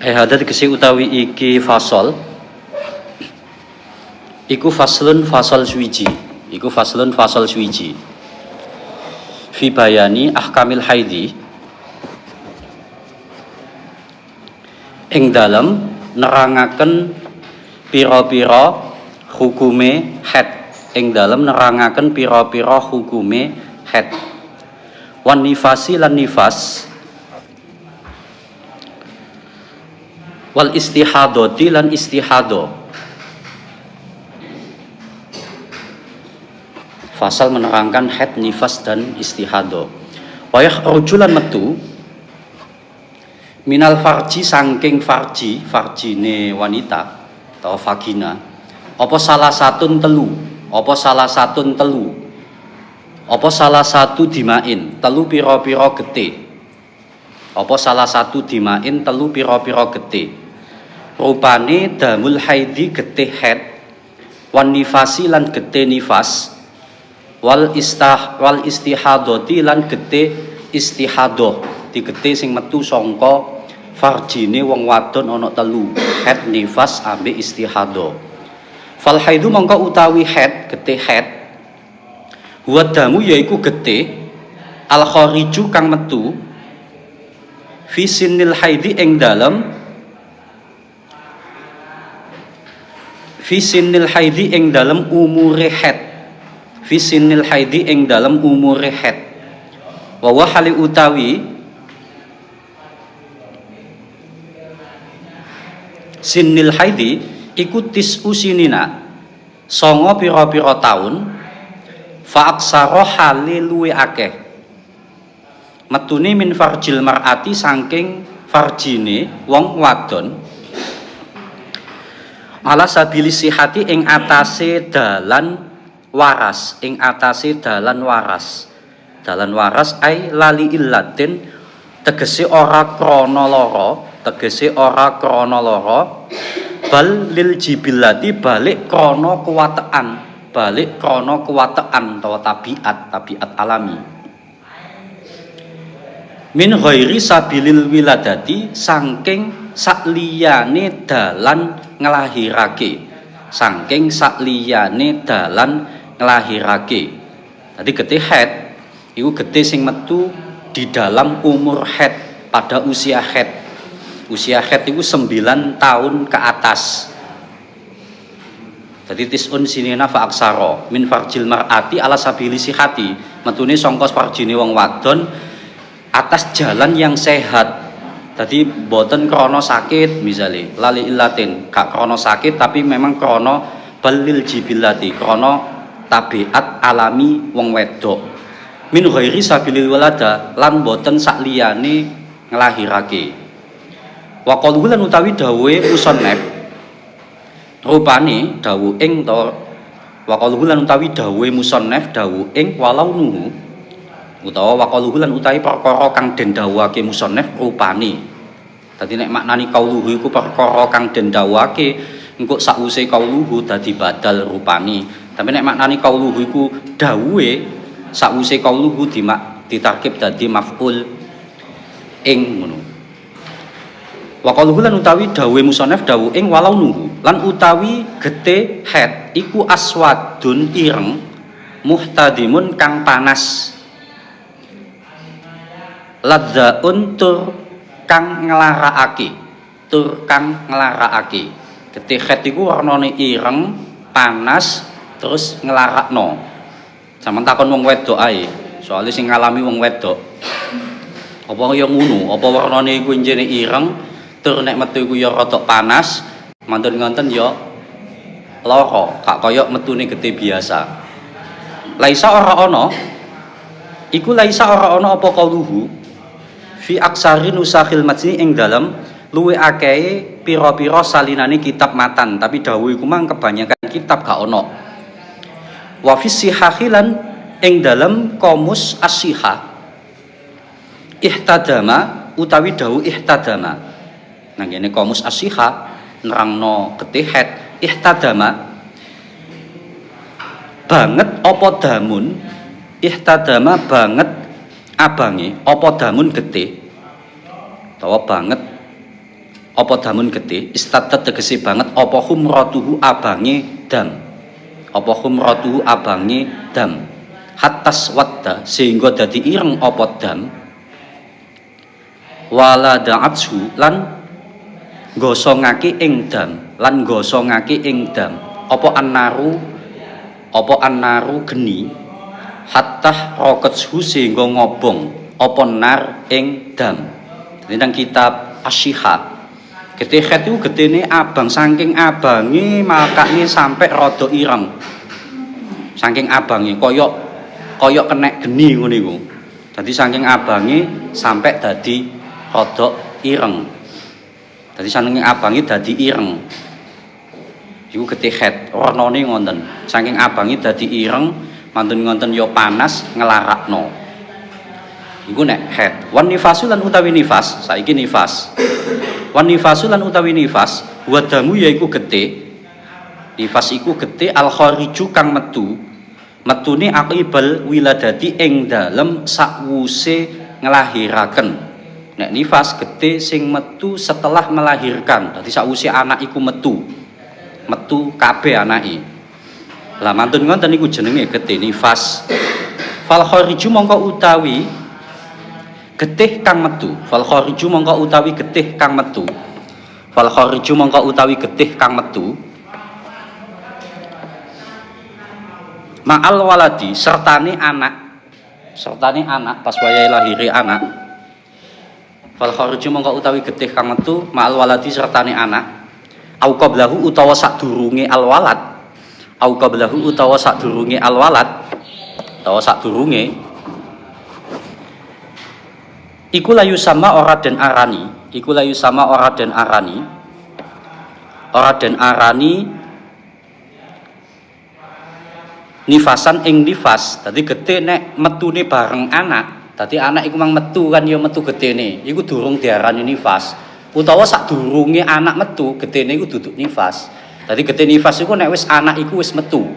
Hada tegese utawi iki fasol iku faslun fasol suwiji, iku faslun fasol suwiji fi bayani ahkamil haidi ing dalem nerangaken pira-pira hukume haid, ing dalem nerangaken pira-pira hukume haid. Wan nifasi lan nifas, wal istihadoti lan istihado. Fasal menerangkan haid, nifas dan istihado. Wayah rujulan metu minal farji sangking farji, farjine wanita atau vagina. Apa salah satun telu, apa salah satun telu, apa salah satu dimain telu piro-piro gete, apa salah satu dimain telu piro-piro gete. Rupane damul haidi gete haid, wan nifasi lan gete nifas, wal istihadoti lan gete istihadoh, di gete sing metu sangka farjine wong wadon ana telu, haid, nifas, ambek istihadoh. Fal haidu mongko utawi haid, gete haid, huwa damu yaiku gete al khariju kang metu fi sinnil haidi ing dalem, fi sinnil haidi ing dalem umure haid, fi sinnil haidi ing dalem umure haid. Wa wahali utawi sinnil haidi iku tis'u sinina, songo pira-pira taun, fa aksara hale luwe akeh metune min farjil mar'ati saking farjine wong wadon, ala sabili sihati ing atase dalan waras, ing atase dalan waras. Dalan waras ai lali illatin tegese ora krana lara, tegese ora krana lara, bal lil jibillati balik krana kuwatean, balik krana kuwatean utawa tabiat alami. Min ghairi sabilil wiladati saking sakliyane dalan nglahirake, saking sakliyane dalan nglahirake. Dadi getih haid iku getih sing metu di dalam umur haid, pada usia haid. Usia haid itu 9 tahun ke atas. Jadi tis'un sinina fa aksara min farjil mar'ati ala sabili sihati, metune sangka farjine wong wadon atas jalan yang sehat. Jadi boten krono sakit misalnya, lali illatin gak krono sakit tapi memang krono balil jibillati, krono tabiat alami wong wedok. Min ghairi sabilil walada lan boten sakliyane nglahirake. Wa qaluhu lan utawi dawuhe musannaf, rupane dawuh ing to wa qaluhu lan utawi dawuhe musannaf dawuh ing walau nuhu, utawa wa qaluhu lan utawi perkara kang den dawuhake musannaf rupane. Dadi nek maknani qauluhu iku perkara kang den dawuhake engko sakwise qauluhu dadi badal rupane. Tapi nek maknani qauluhu iku dawuhe sakwise qauluhu ditarkib dadi maf'ul ing ngono. Wa qauluhu lan utawi dawuhe musannaf dawuh ing walau nuhu lan utawi gete haid iku aswadun ireng muhtadimun kang panas, ladzaun tur kang nglarakake, tur kang nglarakake. Gete haid iku warnane ireng, panas, terus nglarakno. Sampeyan takon wong wedok ae, soalnya sing ngalami wong wedok. Apa ya ngono, apa warnane iku njene ireng, tur nek metu iku ya rada panas, mantun ngonten ya lara, gak kaya metune gete biasa. Laisa ora ana, iku laisa ora ana apa qauluhu fi aksari nusakhil matni ing dalem luwe akeh pira-pira salinane kitab matan, tapi dawuh iku mang kebanyakan kitab gak ana. Wa fi sihahilan ing dalem komus as-sihah ihtadama utawi dawuh ihtadama. Nang ngene komus as-sihah nerangno getih haid ihtadama banget apa damun, ihtadama banget abange apa damun getih utawa banget apa damun getih istadat tegese banget apa humratuhu abange dam apa humratuhu abange dam hatas wadda sehingga dadi ireng apa dam wala da'atsu lan gosongake ing dam apa annaru geni hatta roketsu sehingga ngobong apa nar ing dam. Tentang kitab Asyihat getih khet itu getihnya abang saking abangi makanya sampai rada ireng saking abangi koyok kena geni ngono iku dadi saking abangi sampai dadi rada ireng dadi saking abangi dadi ireng iku getih khet warnane ngonten saking abangi dadi ireng mantun ngonten yo panas ngelarakno iku nek khet wan nifasu lan utawi nifas saiki nifas wan nifasu lan utawi nifas wadamu yaiku getih nifas iku getih al khariju kang metune aqibal wiladati ing dalem sakwuse nglahiraken nek nifas getih sing metu setelah melahirkan dadi sakwuse anak iku metu kabeh anake lah mantun ngoten niku jenenge getih nifas fal khariju mongko utawi getih kang metu fal khariju mongko utawi getih kang metu ma'al waladi sertane anak pas wayahe lahire anak fal khariju mongko utawi getih kang metu ma'al waladi sertane anak au qablahu utawa sadurunge alwalad iku layu sama ora den arani nifasan ing nifas dadi getih nek metune bareng anak dadi anak iku mang metu kan ya metu getihne iku durung diarani nifas utawa sadurunge anak metu getihne iku duduk nifas dadi getih nifas iku nek wis anak iku wis metu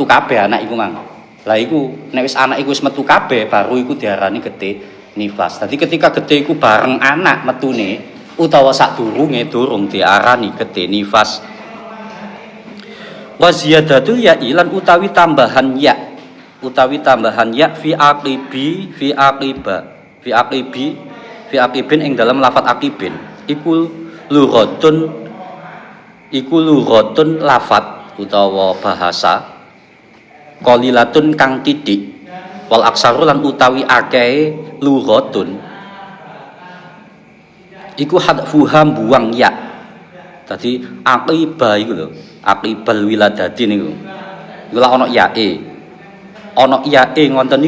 kabeh anak iku mang lah iku nek wis anak iku wis metu kabeh baru iku diarani getih nifas. Dadi ketika getih iku bareng anak metune utawa sadurunge durung diarani getih nifas. Wa ziyadatul ya ilan utawi tambahan ya fi aqibin ing dalam lafat aqibin iku lughatun lafat utawa bahasa qalilatun kang titik wal aksaru lan utawi akeh lughatun iku hadfuha buang ya dadi aqiba iku lho aqibal wiladati niku iku lak ana yae ngoten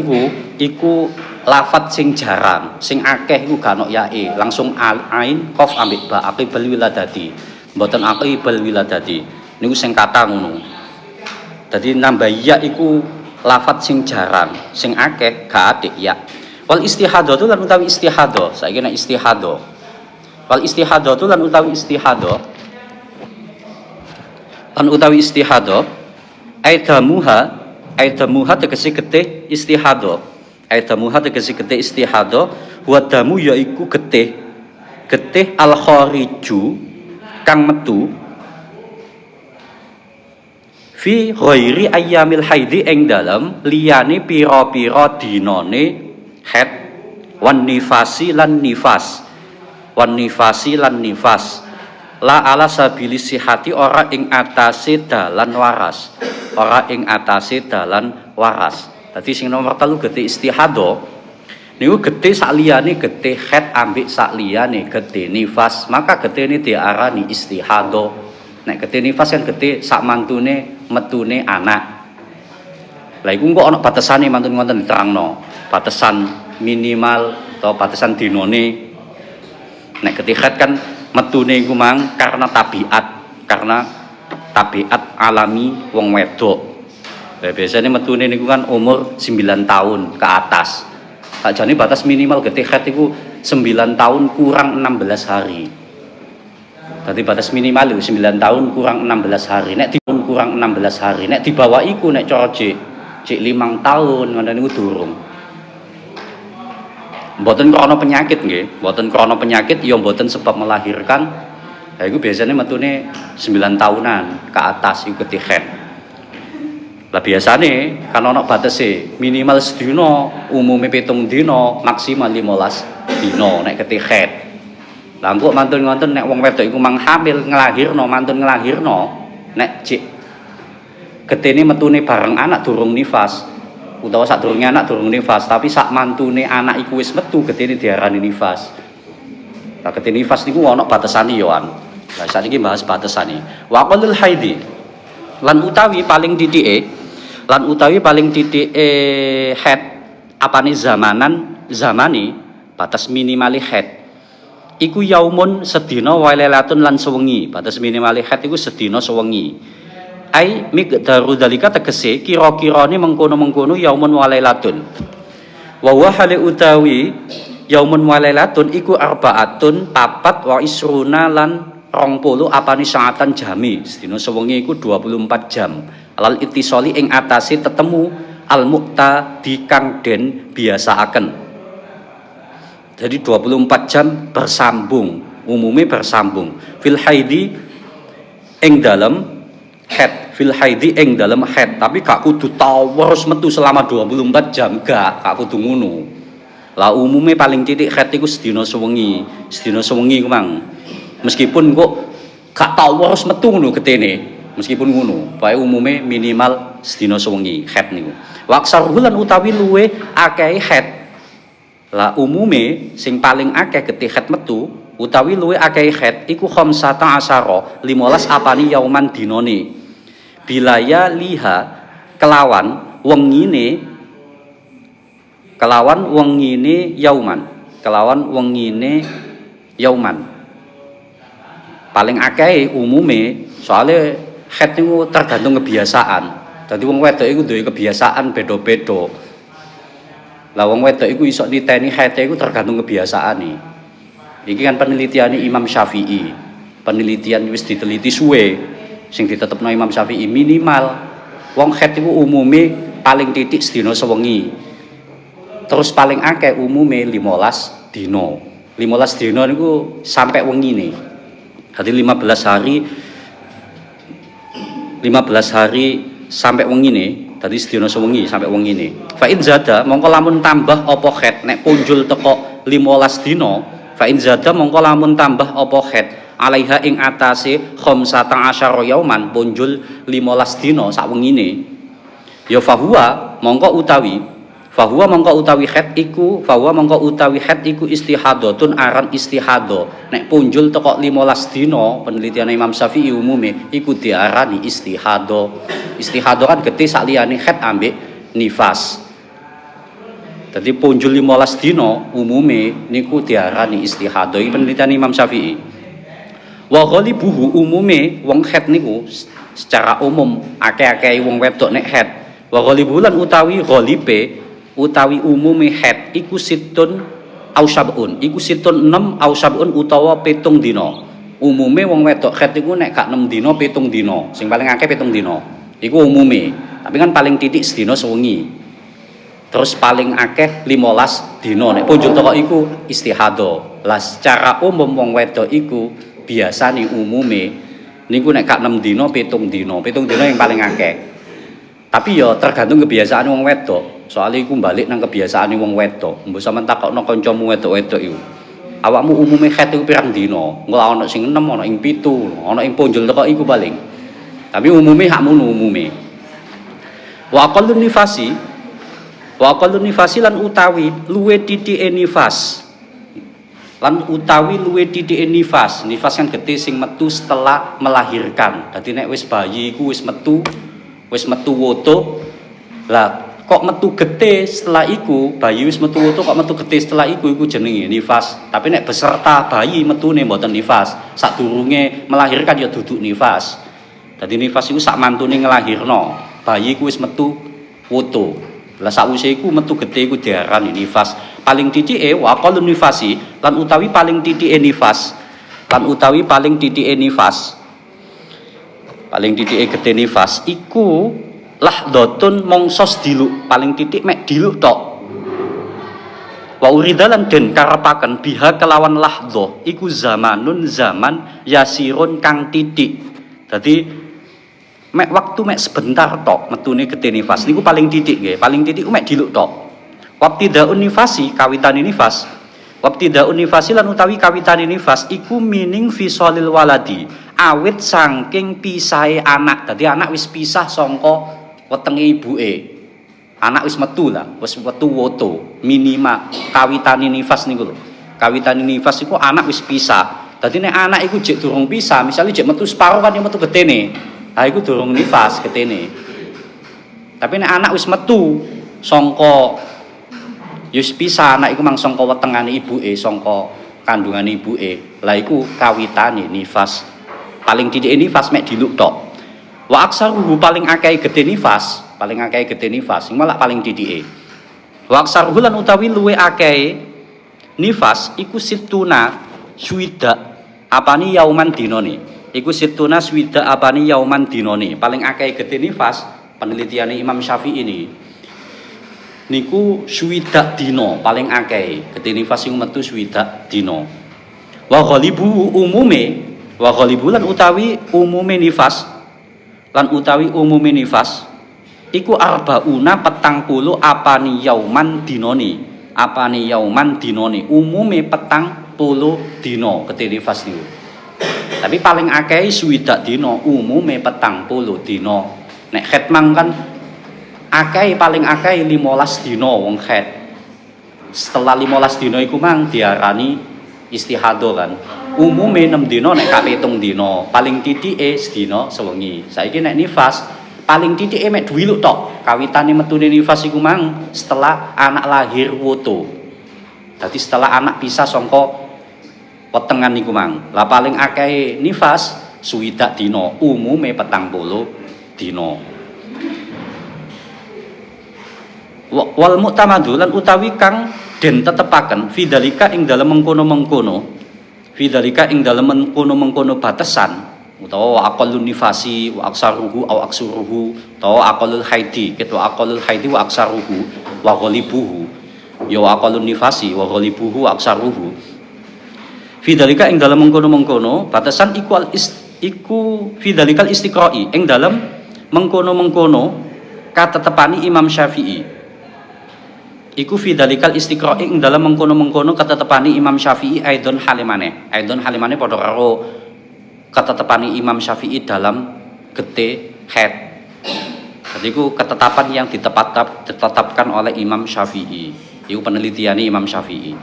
iku lafat sing jarang sing akeh iku gak ana yae langsung ain qaf ambek ba aqibal wiladati mboten aqibal wiladati niku sing kata ngono. Jadi nambah ya iku lafat sing jarang, sing akeh gak adik ya. Wal istihadah tu lan utawi istihadah. Saiki nek istihadah. Wal istihadah tu lan utawi istihadah. Aidamuha tegese getih istihadah. Wa damu yaiku getih al khariju kang metu fi ghairi ayyamil haidi ing dalam liyane pira-pira dinane haid wan nifasi lan nifas la ala sabili sihati ora ing atase dalan waras dadi sing nomor 3 getih istihadah niku getih sakliyane getih haid ambek sakliyane getih nifas maka getih ini diarani istihadah nek getih nifas kan getih sak mantune metune anak. Lah iku kok ana batasane mantun wonten diterangno. Batasan minimal atau batasan dinone. Nek getih kan metune iku mang karena tabiat alami wong wedok. Lah biasane metune niku kan umur 9 tahun ke atas. Sakjane batas minimal getih iku 9 tahun kurang 16 hari. Tadi batas minimal itu 9 tahun kurang 16 hari. Nek kurang 16 hari. Nek di bawah iku nek cara cek 5 tahun ngono niku durung. Mboten krana penyakit nggih, mboten krana penyakit ya mboten sebab melahirkan. Lah iku biasanya metune 9 tahunan ke atas iku ketik. Lah biasane kan ana batese, minimal sedina, umume 7 dina, maksimal 15 dina nek ketik. Lah engko mantun ngoten nek wong wedok iku mang hamil nglahirno, mantun nglahirno, nek jek getene metune bareng anak durung nifas utawa sadurunge anak durung nifas, tapi sak mantune anak iku wis metu getene diarani nifas. Lah getene nifas niku ana batesane yo an. Lah saiki bahas batesane. Wa qalul haidi lan utawi paling titike haid apane zamani batas minimali haid iku yaumun sedina wa lailatun lan sewengi. Batas minimali haid iku sedina sewengi. Ai miqdaru dalika tegese kira-kirane mengkono-mengkono yaumun wa lailatun. Wa huwa hale utawi yaumun wa lailatun iku arbaatun papat wa isruna lan 20 apane saatan jami. Sedina sewengi iku 24 jam. Alal ittisali ing atase tetemu al muqtadi kang den biasaaken. Jadi 24 jam bersambung, umumnya bersambung. Fil haidi ing dalam haid, tapi gak kudu terus metu selama 24 jam, gak kudu ngono. Lah umumnya paling titik haid iku sedina sewengi ku mang. Meskipun kok gak terus metu ngono getene, meskipun ngono, bae umumnya minimal sedina sewengi haid niku. Wa aksarul lan utawi luwe akeh haid. Lah umume sing paling akeh getih haid metu utawi luwe akeh haid iku 15 apane yauman dinane. Bilaya liha kelawan wengine yauman. Paling akeh umume soalnya haid niku tergantung kebiasaan. Dadi wong wedok iku duwe kebiasaan beda-beda. Lah wong wedok iku iso niteni haid iku tergantung kebiasaane. Iki kan penelitian Imam Syafi'i. Penelitian wis diteliti suwe. Sing ditetepno Imam Syafi'i minimal wong haid iku umume paling titik sedina sewengi. Terus paling akeh umume 15 dina. 15 dina niku sampai wengine. Jadi 15 hari sampai wengine. Tadi sedina sewengi sampai wengine. Fa in zada mongko lamun tambah apa haid nek punjul teko 15 dina, fa in zada mongko lamun tambah apa haid alaiha ing atase 15 yauman punjul 15 dina sak wengine. Ya fahuwa mongko utawi haid iku istihadatun aran istihado. Nek punjul teko 15 dina penelitian Imam Syafi'i umume iku diarani istihado. Istihado kan getih sak liyane haid ambek nifas. Dadi punjul 15 dina umume niku diarani istihado. Iki penelitian Imam Syafi'i. Wa ghalibuhu umume wong haid niku secara umum akeh-akeh wong wedok nek haid. Wa ghalibu lan utawi ghalibe utawi umume haid iku situn au sabun. Iku situn 6 au sabun utawa 7 dina. Umume wong wedok haid iku nek gak 6 dina 7 dina. Sing paling akeh 7 dina. Iku umume. Tapi kan paling titik sedina sewengi. Terus paling akeh 15 dina. Nek punjul teko iku istihado. Lah secara umum wong wedok iku biasane umume niku nek gak 6 dina 7 dina. 7 dina yang paling akeh. Tapi ya tergantung kebiasaan wong wedok. Soalnya iku balik nang kebiasaan wong wedok. Mbok sampean takokno kancamu wedok-wedok iku. Awakmu umume haid iku pirang dina? Engko ana sing 6, ana ing 7, ana ing punjul teko iku paling. Tapi umume hak ngono umume. Wa aqallun nifasi lan utawi luwe titike nifas. Nifas kan getih sing metu setelah melahirkan. Dadi nek wis bayi iku wis metu woto. Lah kok metu getih setelah iku, bayi wis metu woto kok metu getih setelah iku jenenge nifas. Tapi nek beserta bayi metune mboten nifas. Sadurunge melahirkan ya duduk nifas. Dadi nifas iku sak mantune nglahirno. Bayi iku wis metu woto. Lah sakwise iku metu getih iku diarani nifas. Paling titike wa qalun nifasi lan utawi paling titike nifas. Paling titike getih nifas iku lahdotun mongsos diluk. Paling titik mek diluk tok. Wa uridalan den karepaken biha kelawan lahdhah iku zamanun zaman yasirun kang titik. Dadi mek waktu mek sebentar tok metune getih nifas niku paling titik nggih. Paling titik ku mek diluk tok. Wabtidaun nifasi kawitane nifas. Wabtidaun nifasi lan utawi kawitane nifas iku mining fisolil waladi. Awit saking pisahe anak. Dadi anak wis pisah saka wetenge ibuke. Anak wis metu lah, wis metu woto minima kawitane nifas niku lho. Kawitane nifas iku anak wis pisah. Dadi nek anak iku jek durung pisah, misale jek metu separo kan yo metu getene. Ha iku durung nifas getene. Tapi nek anak wis metu saka wis pisah anak iku mang saka wetengane ibuke, saka kandungane ibuke. Lah iku kawitane nifas. Paling dithike nifas mek diluk tok. Wa aksaruhu paling akeh gedhe nifas, paling akeh gedhe nifas, sing malah paling dithike. Wa aksaruhu lan utawi luwe akeh nifas iku situna swida apane yauman dinane. Iku situna swida apane yauman dinane. Paling akeh gedhe nifas penelitiane Imam Syafi'i ini. Niku swida dina paling akeh gedhe nifas sing metu swida dina. Wa ghalibu umume wa ghalibu lan utawi umume nifas lan utawi umume nifas iku arbauna 40 apani yauman dinoni umume 40 dina gedhe nifas niku. Tapi paling akeh swidak dina umume 40 dina. Nek khetmang kan akeh paling akeh 15 dina wong khet. Setelah 15 dina iku mang diarani istihadah kan. Umume 6 dina nek gak 7 dina, paling titike sedina sewengi. Saiki nek nifas paling titike mek duwiluk tok. Kawitane metune nifas iku mang setelah anak lahir woto. Dadi setelah anak pisah saka wetengan niku mang. Lah paling akeh nifas swidak dina, umume 40 dina. Wal mu'tamadu lan utawi kang den tetepaken fidzalika ing dalem mengkono-mengkono fidzalika ing dalem mengkono-mengkono batasan utawa aqallun nifasi wa aksaruhu au aksuruhu utawa aqallul haidi wa aqallul haidi wa aksaruhu wa ghalibuhu ya wa aqallun nifasi wa ghalibuhu wa aksaruhu fidzalika ing dalem mengkono-mengkono batasan iku fidzalikal istiqra'i ing dalem mengkono-mengkono katetepani Imam Syafi'i. Iku fidzalikal istiqra'i ing dalam mengkono-mengkono ketetepani Imam Syafi'i aidon halimane padha karo ketetepani Imam Syafi'i dalam getih haid. Jadi iku ketetapan yang ditetapkan oleh Imam Syafi'i. Iku penelitiane Imam Syafi'i.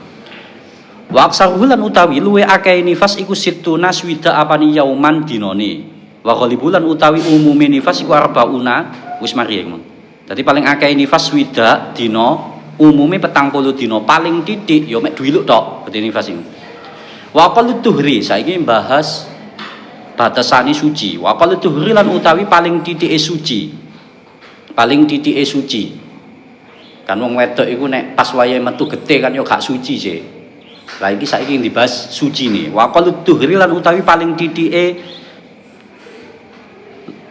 Wa aksaruhu lan utawi luwe akeh nifas iku situna swida apani yauman dinane. Wa ghalibu lan utawi umume nifas iku arbauna wis mari ngono. Dadi paling akeh nifas swida dina umume 40 dina paling titik ya mek duwiluk tok gedhe nifas iki. Wa qalu tuhri saiki bahas batasane suci. Wa qalu tuhri lan utawi paling titike suci. Paling titike suci. Kan wong wedok iku nek pas wayahe metu getih kan ya gak suci sih. Lah iki saiki dibahas suci nih. Wa qalu tuhri lan utawi paling titike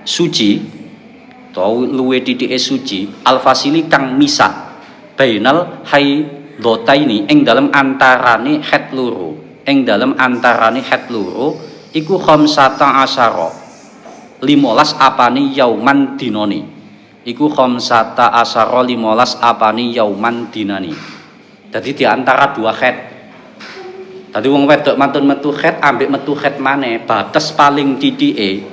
suci atau luwe titike suci al-fasili kang misah bainal haidhotaini ing dalam antarane haid loro iku khamsata asyara 15 apane yauman dinani iku khamsata asyara 15 apane yauman dinani. Dadi di antara dua haid tadi wong wedok mantun metu haid ambek metu haid maneh batas paling titike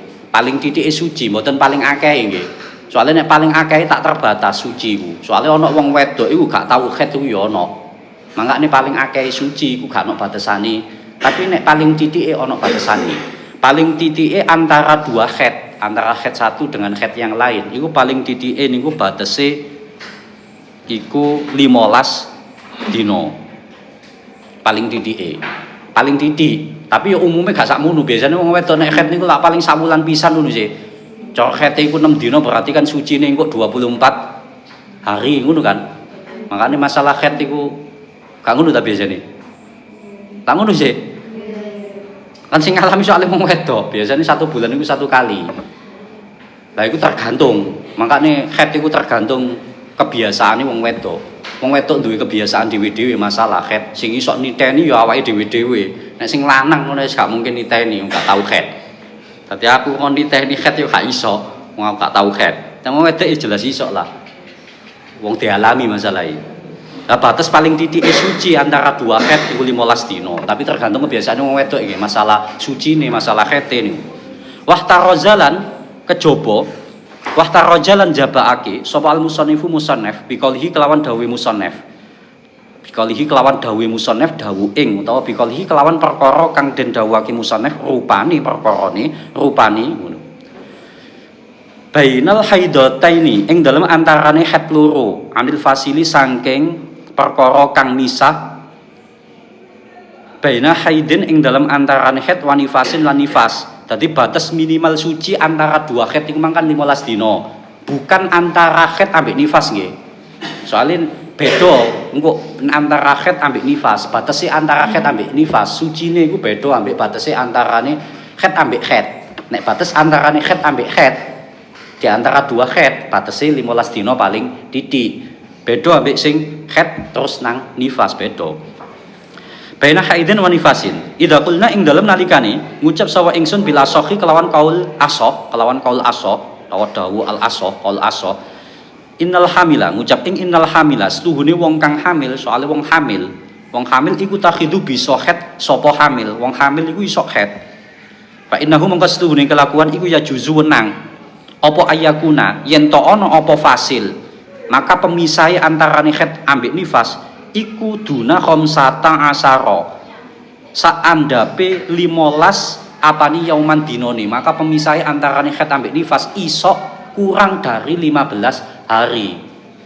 suci mboten paling akeh nggih. Soalnya nek paling akeh tak terbatas suci ku. Soalnya ana wong wedok iku gak tau haid iku ya ana. Mangkane paling akeh suci iku gak ana batasane. Tapi nek paling titike ana batasane. Paling titike antara dua haid, antara haid satu dengan haid yang lain. Iku paling titike niku batese iku 15 dina. Paling titike. Paling titik. Tapi ya umumnya gak sakmono. Biasane wong wedok nek haid niku lak paling sawulan pisan ngono sih. Cok khete iku 6 dina berarti kan sucine engko 24 hari ngono kan. Makanya masalah khet iku gak ngono ta biasane. Tak ngono sih. Kan sing ngalami soal wong wedok biasane 1 bulan iku 1 kali. Lah iku tergantung. Makanya khet iku tergantung kebiasaane wong wedok. Wong wedok duwe kebiasaan dhewe-dhewe masalah haid. Sing iso niteni ya awake dhewe-dhewe. Nek sing lanang ngono wis gak mungkin niteni, gak tau haid. Dadi aku kon niteni haid ya gak iso, wong aku gak tau haid. Wong wedok ya jelas iso lah. Wong dialami masalah iki. Nah, batas paling titik suci antara dua haid itu 15 dino. Tapi tergantung kebiasaan wong wedok iki, masalah suci nih, masalah haid ini. Wahtarozalan kejaba, wahtarozalan jabaake sapa al musannifu musannaf biqalihi kelawan dawuh musannaf. Biqalihi kelawan dawuh musannaf dawuh ing utawa biqalihi kelawan perkara kang den dawuhake musannaf rupane perkarane rupane ngono. Bainal haidataini ing dalem antarane haid loro anil fasili saking perkara kang nisah baina haidin ing dalam antarane haid wa nifasin lan nifas. Dadi batas minimal suci antara dua haid iku mangkan 15 dina. Bukan antara haid ambek nifas nggih. Soalnya beda engko antara haid ambek nifas. Batase antara haid ambek nifas sucine iku beda ambek batase antarane haid ambek haid. Nek batas antarane haid ambek haid di antara dua haid batase 15 dina paling titik. Beda ambek sing haid terus nang nifas beda. Baina haidin wa nifasin. Idza qulna ing dalem nalikane ngucap sawa ingsun bila asohi kelawan kaul asoh, utawa dawu al asoh, qaul asoh. Innal hamila ngucap ing innal hamila setuhune wong kang hamil, soalé wong hamil iku takhidu bisa haid sapa hamil. Wong hamil iku iso haid. Fa innahu mongko setuhune kelakuan iku ya juzu wenang. Apa ayakuna yen to ana apa fasil, maka pemisah antarane haid ambek nifas iku duna khamsata asara saandape 15 apani yauman dinone, maka pemisah antarane haid ambek nifas iso kurang dari 15 hari.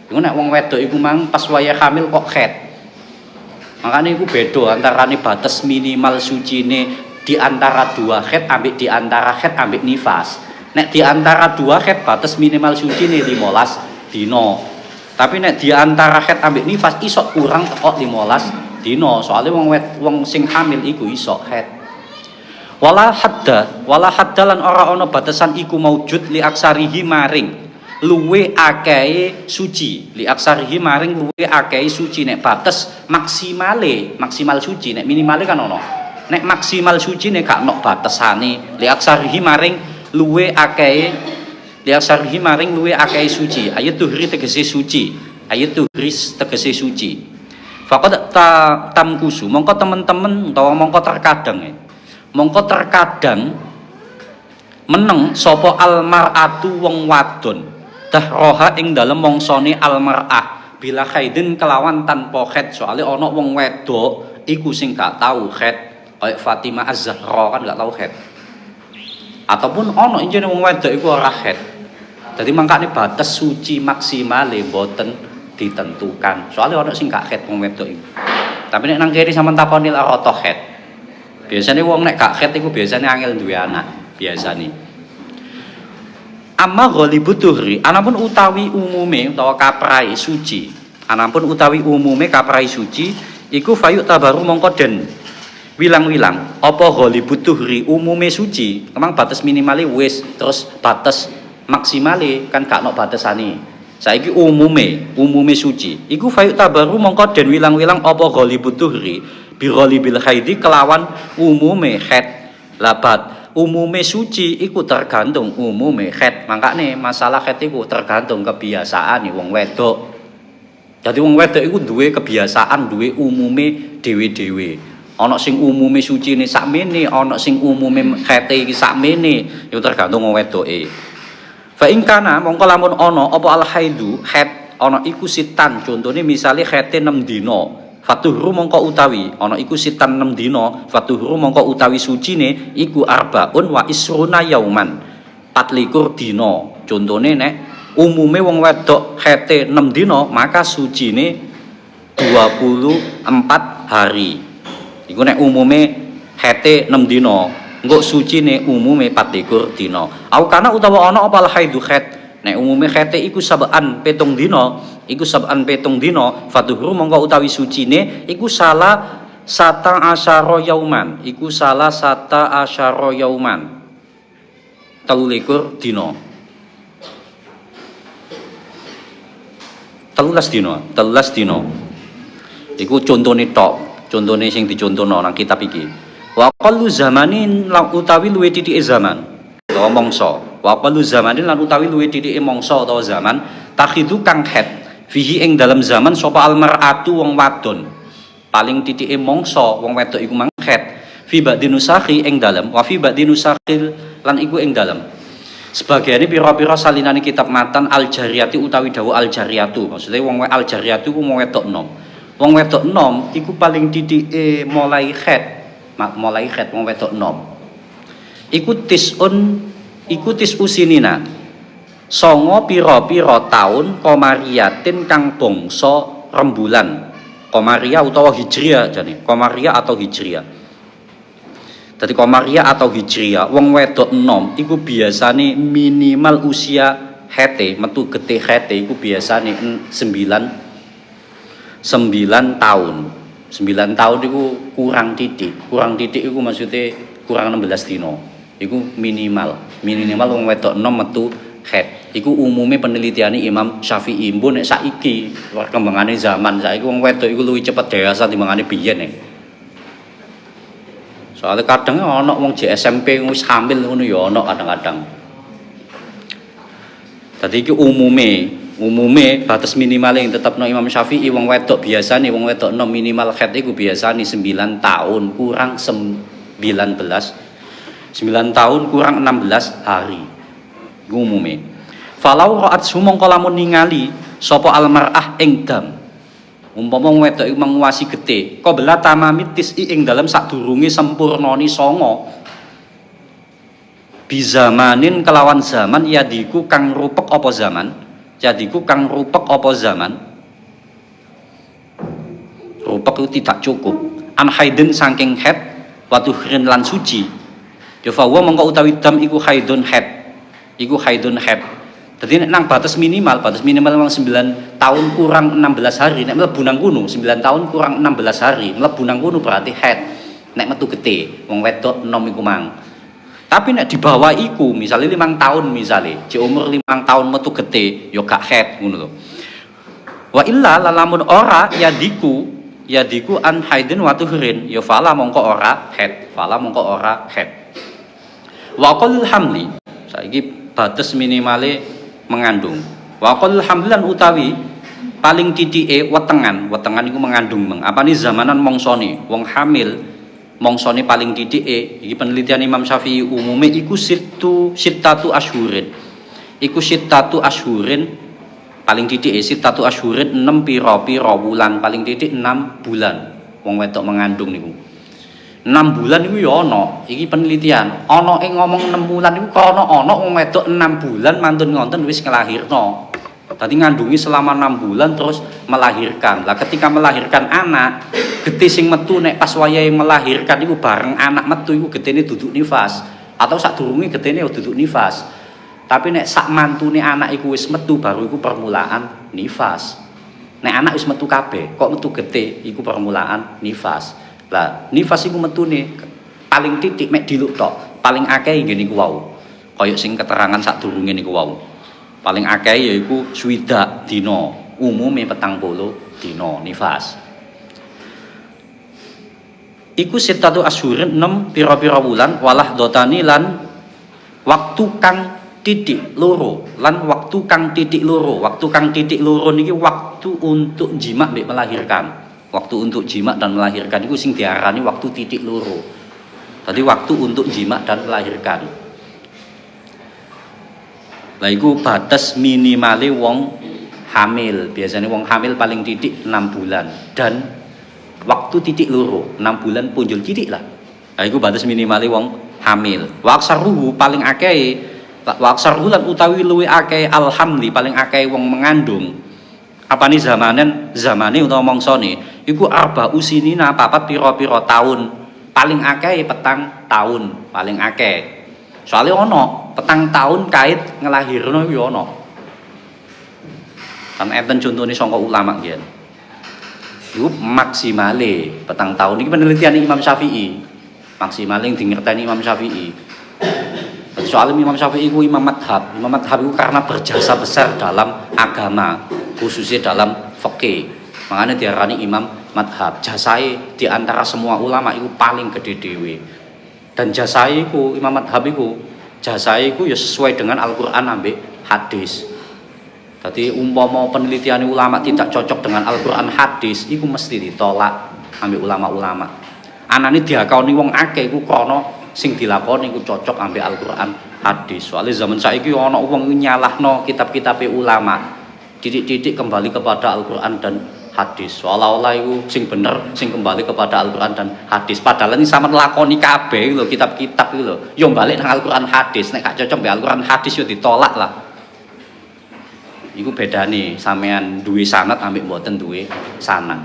Iku nek wong wedok iku mang pas waya hamil kok haid. Makane iku beda antarane batas minimal sucine di antara dua haid ambek di antara haid ambek nifas. Nek di antara dua haid batas minimal sucine 15 dino. Tapi nek di antara haid ambek nifas iso kurang kok 15 dino. Soalnya wong sing hamil iku iso haid. Wala hadda lan ora ana batasan iku maujud li aksarihi maring luwe akeh suci. Li aksarihi maring luwe akeh suci. Nek batas maksimal suci, nek minimale kan ono. Nek maksimal suci nek gak ono batasane. Li aksarihi maring luwe akeh liasarhi maring luwe akeh suci. Ayat tuhri tegese suci. Ayat tuhri tegese suci. Faqad tamkusu mongko temen-temen utawa mongko terkadang meneng sapa almar'atu wong wadon dahroha ing dalem mongsone almar'ah bila haidin kelawan tanpa haid. Soalnya ana wong wedok iku sing gak tau haid kaya Fatimah Az-Zahra kan gak tau haid. Ataupun ana injene wong wedok iku ora haid. Jadi mangkane batas suci maksimale mboten ditentukan. Soalnya ana sing gak haid wong wedok iku. Tapi nek nang kene sampean takoni lek ora haid. Biasane wong nek gak haid iku biasane angel duwe anak, biasane. Amma ghalibut tuhri, anapun utawi umume utawa kaprai suci. Anapun utawi umume kaprai suci iku fayuk tabaru mongko den wilang-wilang apa ghalibut tuhri umume suci. Emang batas minimale wis terus batas maksimale kan gak ono batasane. Saiki umume suci iku fayuk tabaru mongko den wilang-wilang apa ghalibut tuhri bi ghalibil haidi kelawan umume haid. Labat umume suci iku tergantung umume haid. Makane masalah haid iku tergantung kebiasaane wong wedok. Jadi wong wedok iku duwe kebiasaan, duwe umume dhewe-dhewe. Ana sing umume sucine sakmene, ana sing umume haite iki sakmene, iku tergantung wong wedoke. Fa in kana mongko lamun ana apa al haidu haid ana iku sitan, contone misale haite 6 dina, fatuhru mongko utawi ana iku sitan 6 dina, fatuhru mongko utawi sucine iku arbaun wa isruna yauman, 24 dina. Contone nek umume wong wedok haite 6 dina, maka sucine 24 hari. Iku nek umume haite 6 dina. Engko sucine umume 24 dina. Au kana utawa ana apa haidu haid. Nek umume haite iku saban 7 dina, fatuhru mongko utawi sucine iku salah sata asyara yauman. Iku salah sata asyara yauman. 23 dina. 13 dina. Iku contone tok, contone sing dicontohno nang kitab iki. Wa qallu zamanin lan utawi luwih titike zaman utawa mangsa. Wa qallu zamanin lan utawi luwih titike mangsa utawa zaman takhidu kang het fihi ing dalam zaman sapa almar'atu wong wadon. Paling titike mangsa wong wedok iku mangket fi ba'di nusakhi ing dalam wa fi ba'di nusakhil lan iku ing dalam. Sebagiannya pira-pira salinane kitab matan al-jariyati utawi dawu al-jariyatu. Maksudnya wong al-jariyatu ku wong wedok enom. Wong wedok enom iku paling titike mulai khet wong wedok enom. Iku tis usinina. Songo pira-pira taun komariatin kang bangsa rembulan. Komaria utawa hijriah jane. Komaria atau hijriah. Dadi Komaria atau Hijriah, wong wedok enom iku biasane minimal usia hete, metu getih hete iku biasane 9 tahun. 9 tahun iku kurang titik. Kurang titik iku maksudnya kurang 16 dina. Iku minimal. Minimal wong wedok enom metu het. Iku umume penelitiane Imam Syafi'i. Mbok nek saiki perkembangane zaman saiki wong wedok iku luwih cepet dewasa timbangane biyen nek. Soalnya kadang ana wong SMP wis hamil ngono ya ana kadang-kadang. Dadi iki umume batas minimal yang tetepno Imam Syafi'i wong wedok biasane wong wedok enom minimal haid iku biasane 9 tahun kurang 19. 9 tahun kurang 16 hari. Iku umume. Falau ra'at sumangka lamun ningali sapa almar'ah ing dam. Umpama wong wedok iku menguasi getih, qabla tamamitis ing dalam sadurunge sempurnani songo. Bizamanin kelawan zaman yadiku kang rupek apa zaman? Yadiku kang rupek apa zaman? Rupek itu tidak cukup. An haidin saking haid wa tuhrin lan suci. Ya fa wa mengko utawi dam iku haidun haid. Iku haidun haid. Jadi nang batas minimal memang 9 tahun kurang 16 hari. Nek mlebu nang kono 9 tahun kurang 16 hari. Mlebu nang kono berarti haid. Nek metu getih, wong wedok enom iku mang. Tapi nek di bawah iku, misalnya 5 tahun misalnya, di umur 5 tahun metu getih, yo gak haid ngono lho. Wa illa lamun ora yadiku an haidin wa tuhrin, yo fala mongko ora haid. Wa qul hamli. Saiki batas minimale mengandung. Wa qul hamlan utawi paling titike wetengan iku mengandung meng. Apane zamanan mongsone wong hamil mongsone paling titike iki penelitian Imam Syafi'i umume iku sittatu asyhurin. Iku sittatu asyhurin paling titike sittatu asyhurin 6 pira-pira wulan paling titik 6 bulan wong wedok mengandung niku. 6 bulan itu ya ana, iki penelitian. Ana ing ngomong 6 bulan iku krana ana wong wedok 6 bulan mantun ngonten wis ngelahirno. Dadi ngandungi selama 6 bulan terus melahirkan. Lah ketika melahirkan anak, getih sing metu nek pas wayahe melahirkan iku bareng anak metu iku getine duduk nifas atau sadurunge getine duduk nifas. Tapi nek sak mantune anak iku wis metu baru iku permulaan nifas. Nek anak wis metu kabeh, kok metu getih iku permulaan nifas. Lah nifas iku metune paling titik mek diluk tok, paling akeh ngene iku wau. Kaya sing keterangan sadurunge niku wau. Paling akeh yaiku swidak dina, umume 40 dina nifas. Iku sitatu asyurin 6 pira-pira wulan walah dotani lan waktu kang titik loro lan waktu kang titik loro. Waktu kang titik loro niki waktu untuk jima mbek melahirkan. Waktu untuk jima dan melahirkan itu sing diarani waktu titik loro. Tadi waktu untuk jima dan melahirkan. Lah iku batas minimale wong hamil. Biasanya wong hamil paling titik 6 bulan dan waktu titik loro 6 bulan punjul titik lah. Lah iku batas minimale wong hamil. Wa aksaruhu paling akeh wa aksaruhu lan utawi luwih akeh alhamli paling akeh wong mengandung. Apa nih zamane utawa mangsane iku arba usinina papat pira-pira tahun paling akeh petang tahun paling akeh soalnya ono petang tahun kait ngelahirno iku ono kan enten contone saka ulama nggih iku maksimale petang tahun iki penelitian Imam Syafi'i maksimale yang dingerteni Imam Syafi'i soalnya Imam Syafi'i iku imam madhab iku karena berjasa besar dalam agama. khususnya dalam fikih. Makanya diarani imam madhab. Jasai di antara semua ulama itu paling gede dhewe. Dan jasai iku imam madhab iku jasai iku ya sesuai dengan Al-Qur'an ambek hadis. Jadi umpama penelitian ulama tidak cocok dengan Al-Qur'an hadis iku mesti ditolak ambek ulama-ulama. Anane diakoni wong akeh iku krana sing dilakoni iku cocok ambek Al-Qur'an hadis. Soalnya zaman saiki ana wong nyalahno kitab-kitabe ulama. Titik-titik kembali kepada Al-Qur'an dan hadis. Seolah-olah itu sing bener sing kembali kepada Al-Qur'an dan hadis. Padahal ini sama lakoni kabeh lho kitab-kitab itu lho. Yo balik nang Al-Qur'an hadis. Nek gak cocok mbek Al-Qur'an hadis yo ditolak lah. Iku bedane sampean duwe sanad ambek mboten duwe sanad.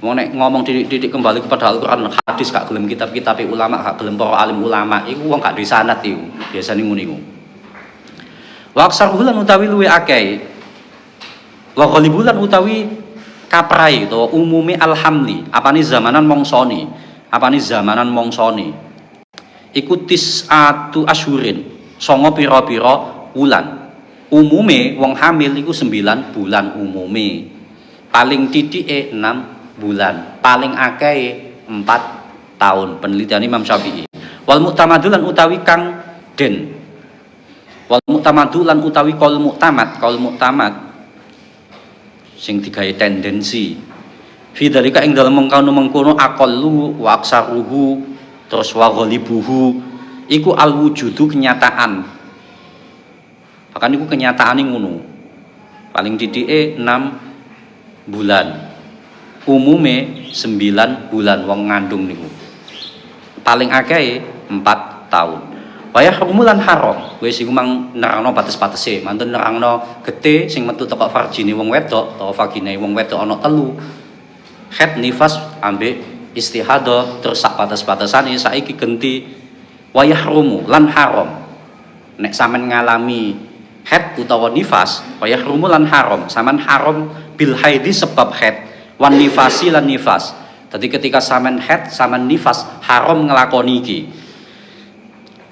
Mau nek ngomong titik-titik kembali kepada Al-Qur'an hadis gak gelem kitab-kitabe ulama, gak gelem para alim ulama, iku wong gak duwe sanad iku. Biasane ngono iku. Wa aksarulan utawi luwe akeh. Wa ghalibulan utawi kaprai utawa umume alhamli, apane zamanan mongsoni. Apane zamanan mongsoni. Iku tis'atu asyurin, songo pira-pira wulan. Umume wong hamil iku 9 bulan umume. Paling titike 6 bulan, paling akeh 4 tahun. Penelitian Imam Syafi'i. Wal mu'tamadulan utawi kang den. Wal mu'tamadulan utawi kol mu'tamad sing digawe tendensi. Fi dalika ing dalem mengkono aqallu wa aksaruhu terus wa ghalibuhu iku al wujudu kenyataan. Bahkan iku kenyataane ngono. Paling titike 6 bulan. Umume 9 bulan wong ngandung niku. Paling akeh 4 tahun. Wayah rumulan haram, wis iku mang nerangno batas-batese, mantun nerangno getih sing metu teko farjine wong wedok, utawa vagine wong wedok ana 3. Haid, nifas, ambek istihadah, terus sak batas-batasane saiki genti wayah rumu lan haram. Nek sampean ngalami haid utawa nifas, wayah rumu lan haram, sampean haram bil haidi sebab haid, wan nifasi lan nifas. Jadi ketika sampean haid, sampean nifas haram nglakoni iki.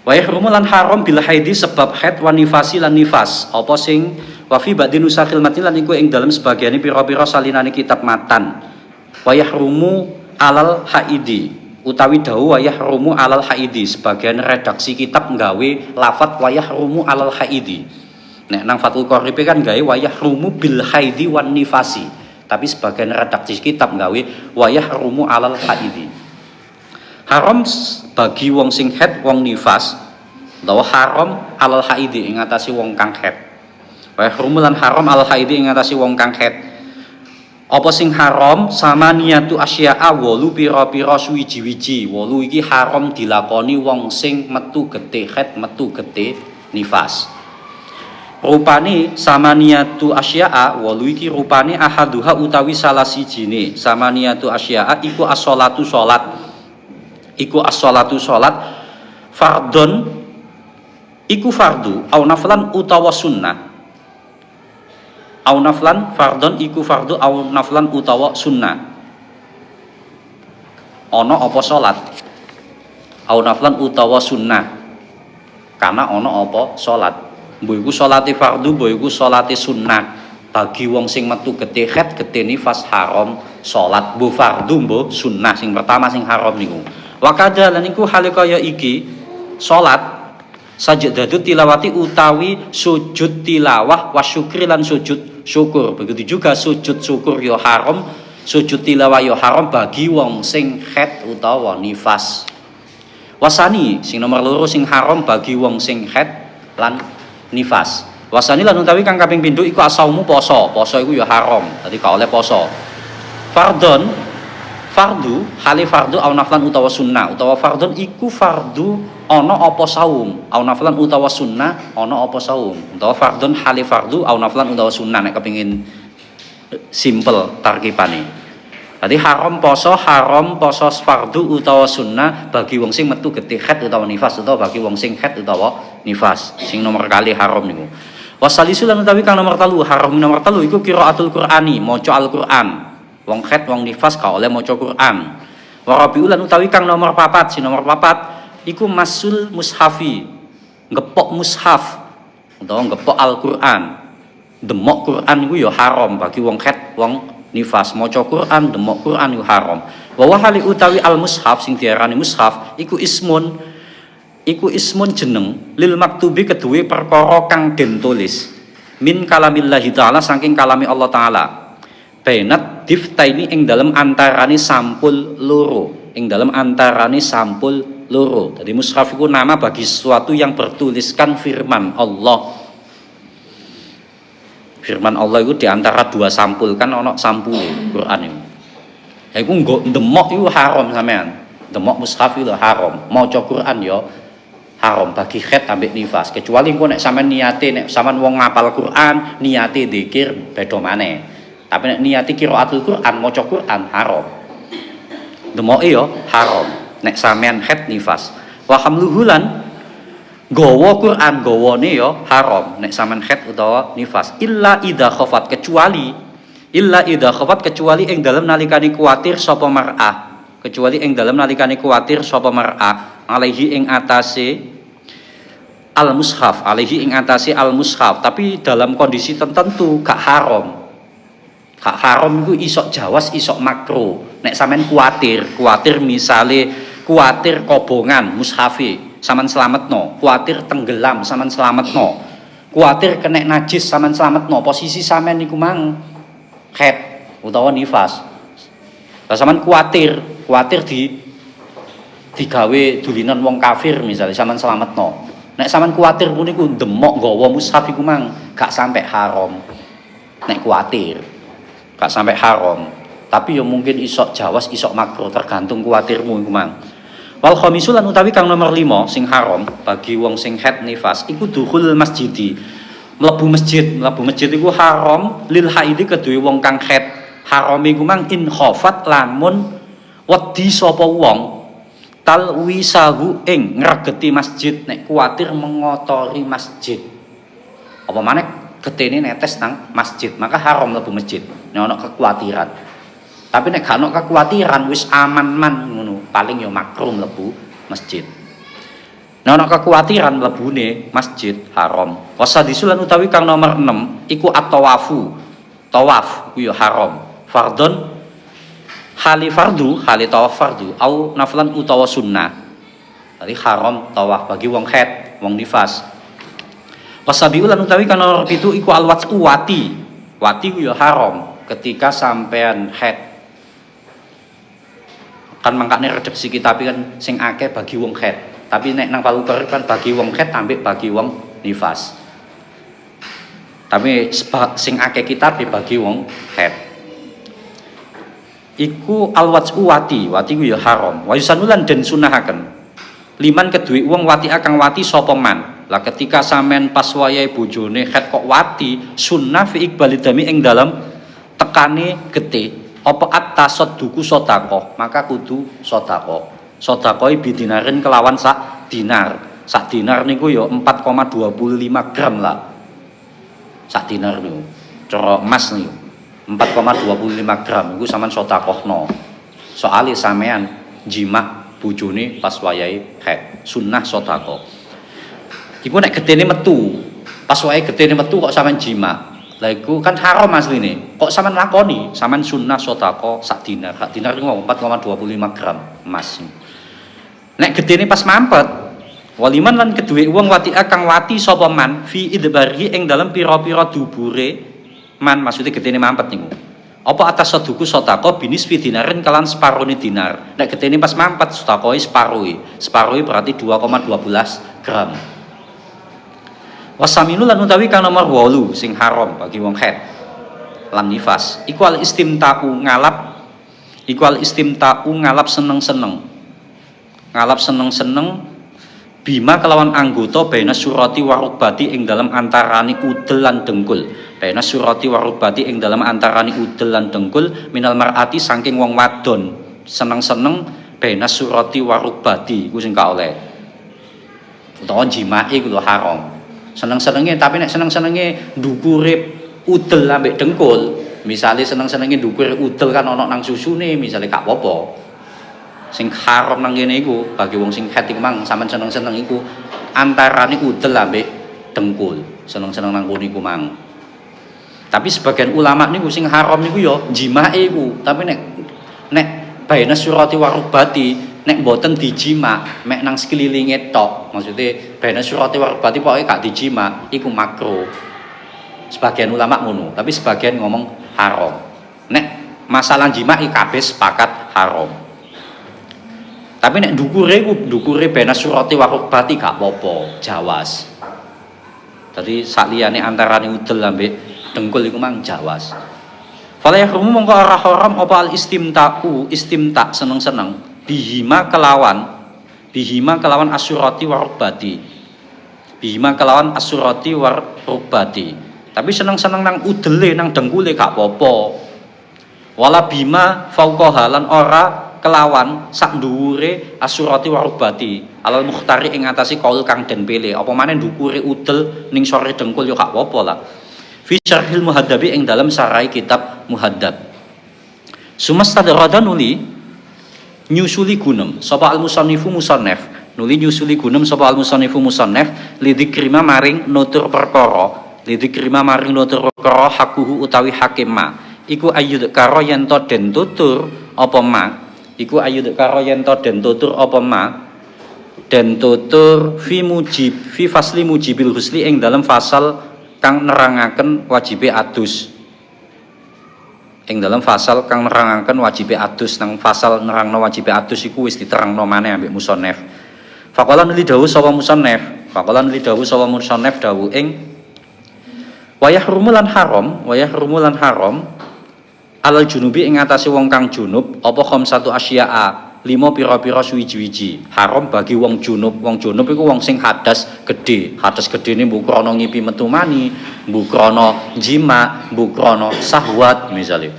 Wa yahrumu lan haram bil haidi sebab haid wa nifasi lan nifas. Apa sing wa fi ba'din usakhil matan lan iku ing dalem sebagiane pira-pira salinane kitab matan. Wa yahrumu alal haidi utawi dawuh wa yahrumu alal haidi, sebagian redaksi kitab nggawe lafat wa yahrumu alal haidi. Nek nang Fathul Qorib kan gawe wa yahrumu bil haidi wan nifasi. Tapi sebagian redaksi kitab nggawe wa yahrumu alal haidi. Haram bagi wong sing haid wong nifas, utawa haram alal haidi ing atase wong kang haid. Wa hurmulan haram alal haidi ing atase wong kang haid. Apa sing haram sama niatu asya'a 8 pira-pira suwiji-wiji. 8 iki haram dilakoni wong sing metu getih haid, metu getih nifas. Rupane sama niatu asya'a 8 iki rupane ahaduha utawi salah sijine. Sama niatu asya'a iku as-sholatu salat. Iku as-sholatu salat fardhon iku fardu au naflan utawa sunnah. Au naflan fardhon iku fardu au naflan utawa sunnah. Ana apa salat? Au naflan utawa sunnah. Karena ana apa salat? Mbok iku salate fardu, mbok iku salate sunnah. Bagi wong sing metu getih haid, getih nifas haram salat. Mbok fardu, mbok sunnah. Sing pertama sing haram niku. Wakada lan iku hale kaya iki salat sajdatu tilawati utawi sujud tilawah wasyukri lan sujud syukur. Begitu juga sujud syukur yo haram, sujud tilawah yo haram bagi wong sing haid utawa nifas. Wasani sing nomor 2 sing haram bagi wong sing haid lan nifas. Wasani lan utawi kang kaping pindho iku asaumu poso. Poso iku yo haram, dadi gak oleh poso. Fardhon fardu hale fardu au naflan utawa sunnah, utawa fardun iku fardu ana apa saum, au naflan utawa sunnah ana apa saum, utawa fardun hale fardu au naflan utawa sunnah. Nek kepengin simple tarkibane, jadi haram poso fardu utawa sunnah bagi wong sing metu getih haid utawa nifas, utawa bagi wong sing haid utawa nifas. Sing nomor kali haram niku. Wasalisu lan utawi kang nomor 3 haram nomor 3 iku qiraatul Qur'ani, maca Al-Qur'an. Wong haid wong nifas ka oleh maca Quran. Wa rabiulan utawi kang nomor 4, si nomor 4 iku masul mushafi, ngepok mushaf utawa ngepok Al-Qur'an. Demok Quran iku ya haram bagi wong khet, wong nifas. Maca Quran, demok Quran iku haram. Wa wahali utawi al mushaf sing diarani mushaf iku ismun jeneng lil maktubi keduwe perkara kang den tulis min kalamillahi taala saking kalami Allah taala. Bainat diftaini ing dalem antarane sampul loro, ing dalem antarane sampul loro. Jadi mushaf iku nama bagi sesuatu yang bertuliskan firman Allah. Firman Allah itu diantara dua sampul, kan ono sampul Quran itu. Ya iku nggo ndemok iku haram sampean. Ndemok mushaf itu haram. Maca Quran ya haram bagi khet ambek nifas. Kecuali engko nek sampean niate nek sampean wong ngapal Quran, niate zikir beda maneh. Tapi nek niate qiraatul Quran, maca Quran haram. Demoke ya haram nek sampean khet nifas. Wa hamluhulan gawa Quran gawane ya haram nek sampean khet utawa nifas illa idza khafat kecuali ing dalem nalikane kuwatir sapa mar'ah, kecuali ing dalem nalikane kuwatir sapa mar'ah alaihi ing atase al mushaf, alaihi ing atase al mushaf, tapi dalam kondisi tertentu gak haram iku isok jawas isok makro nek sampean kuwatir misale kuwatir kobongan mushafi sampean slametno, kuwatir tenggelam sampean slametno, kuwatir kena najis sampean slametno, posisi sampean niku mang khet utawa nifas. Lah sampean kuwatir digawe dulinan wong kafir misalnya sampean slametno. Nek sampean kuwatir niku demok nggawa mushaf iku mang gak sampai haram. Nek kuwatir gak sampai haram, tapi ya mungkin isok jawas isok makro tergantung kuwatirmu iku mang. Wal khamisulan utawi kang nomor 5 sing haram bagi wong sing haid nifas iku dukhul masjidi. Mlebu masjid iku haram lil haidi keduwe wong kang haid. Haram iku mang in khafat lamun wedi sapa wong talwisahu ing ngregeti masjid nek kuwatir mengotori masjid. Apa maneh getene netes nang masjid, maka haram mlebu masjid. Nek ana kekhawatiran. Tapi nek gak ono kekhawatiran wis aman-man ngono, paling ya makruh mlebu masjid. Nek ono kekhawatiran mlebune masjid haram. Wasadisulan utawi kang nomor 6 iku at-tawafu. Tawaf iku ya haram. Fardhon hali tawaf fardu au naflan utawa sunnah. Jadi haram tawaf bagi wong haid, wong nifas. Wasabiulan utawi kang nomor 7 iku al-wat'u wati. Wati ku ya haram ketika sampean haid. Kan mangkane redaksi kitab kan sing akeh bagi wong haid, tapi nek nang palu kan bagi wong haid ambek bagi wong nifas. Tapi sing akeh kitab bagi wong haid. Iku alwat'u wati ku ya haram. Wa yusanulan den sunahaken. Liman keduwe wong wati akang wati sapa man. Lah ketika sampean pas wayahe bojone haid kok wati, sunnah fi iqbalidami ing dalam tekane getih. Apa at-tasadduqu sedekah, maka kudu sedekah. Sedekah bidinarin kelawan sak dinar. Sak dinar niku ya 4,25 gram lah. Sak dinar niku. Cara emas niku 4,25 gram iku sampean sedekahno. Soale sampean jima bojone pas wayahe haid, sunnah sedekah. Iku nek getene metu, pas wayahe getene metu kok sampean jima. Lah iku kan haram asline. Kok sampean lakoni? Sampean sunnah sedekah sak dinar. Sak dinar niku 4,25 gram emas. Nek gedene pas mampet, waliman lan keduwe wong wati kang wati sapa man fi idbari ing dalem pira-pira dubure man, maksudnya gedene mampet niku. Apa atas seduku sedekah binis fi dinarin kalan separone dinar. Nek gedene pas mampet sedekahe separuhe. Separuhe berarti 2,12 gram. Wasaminu lan utawi kang nomor 8 sing haram bagi wong haid lan nifas iku al istimta'u ngalap seneng-seneng bima kelawan anggota baina surati warubati ing dalam antarani udel lan dengkul. Baina surati warubati ing dalam antarani udel lan dengkul minal mar'ati saking wong wadon seneng-seneng baina surati warubati iku sing gak oleh. Utawa jima'i iku lho haram. Seneng-senenge, tapi nek seneng-senenge ndukure udel ambek dengkul, misale seneng-senenge ndukure udel kan ana nang susune, misale gak apa-apa. Sing haram nang kene iku bagi wong sing haid iku mang sampean seneng-seneng iku antarane udel ambek dengkul. Seneng-seneng nang kono iku mang. Tapi sebagian ulama niku sing haram niku ya jimake iku. Tapi nek baina surati wa rubati nek mboten dijima mek nang sekelilinge tok. Maksude baina surati wa rubati pokoke gak dijima iku makruh. Sebagian ulama ngono, tapi sebagian ngomong haram. Nek masalah jima kabeh sepakat haram. Tapi nek ndukure baina surati wa rubati gak apa-apa, jawas. Tadi sakliyane antarane udel ambek dengkul iku mang jawas. Fala yahrumu mongko ora haram apa al istimta seneng-seneng bihima kelawan asurati warubati. Bihima kelawan asurati warubati. Tapi seneng-seneng nang udele nang dengkule gak apa-apa. Wala bima fauqaha lan ora kelawan sak dhuwure asurati warubati. Alal mukhtari ing ngatasi kaul kang den pilih. Apa maneh ndukure udel ning sore dengkul yo gak apa-apa lah. Fi syarhil muhaddabi ing dalam sarai kitab muhaddab. Sumastadradha nuli nyusuli gunem sapa al musannifu musannaf nuli nyusuli gunem sapa al musannifu musannaf lidzikrima maring nutur perkara hakuhu utawi hakima iku ayyud karo yen to den tutur apa ma iku ayyud karo yen to den tutur apa ma den tutur fi fasli mujibil husli ing dalam fasal kang nerangaken wajibe adus ing dalam fasal kang nerangaken wajibe adus nang fasal nerangno wajibe adus iku wis diterangno maneh ambek musannaf faqala nuli dawuh sapa musannaf dawuh ing wayah rumulan haram alal junubi ing atase wong kang junub apa khamsatu asya'a 5 pira-pira suwiji-wiji haram bagi wong junub iku wong sing hadas gedene mbok krana ngipi metu mani mbok krana jima mbok krana syahwat misale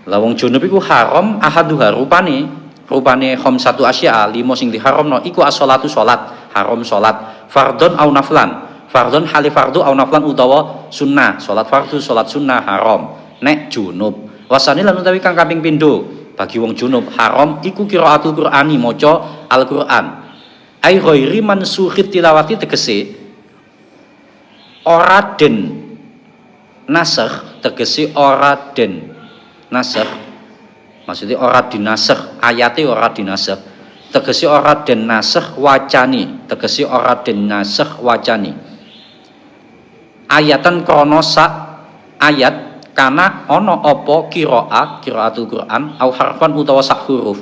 la wong junub iku haram ahaduha rupane khamsatu asya'a 5 sing diharamno iku as-shalatu salat haram salat fardhon au naflan fardhon hali fardhu au naflan utawa sunnah salat fardhu salat sunnah haram nek junub wasani lan utawi kang kaping pindho bagi wong junub haram iku qiraatul qur'ani maca Al-Qur'an ai ghairi mansukhit tilawati tegese ora den nasakh maksudnya ora dinasakh ayate ora dinasakh tegese ora den nasakh wacani ayatan krana sak ayat kana ana apa qiraatul Qur'an au harfan utawa sak huruf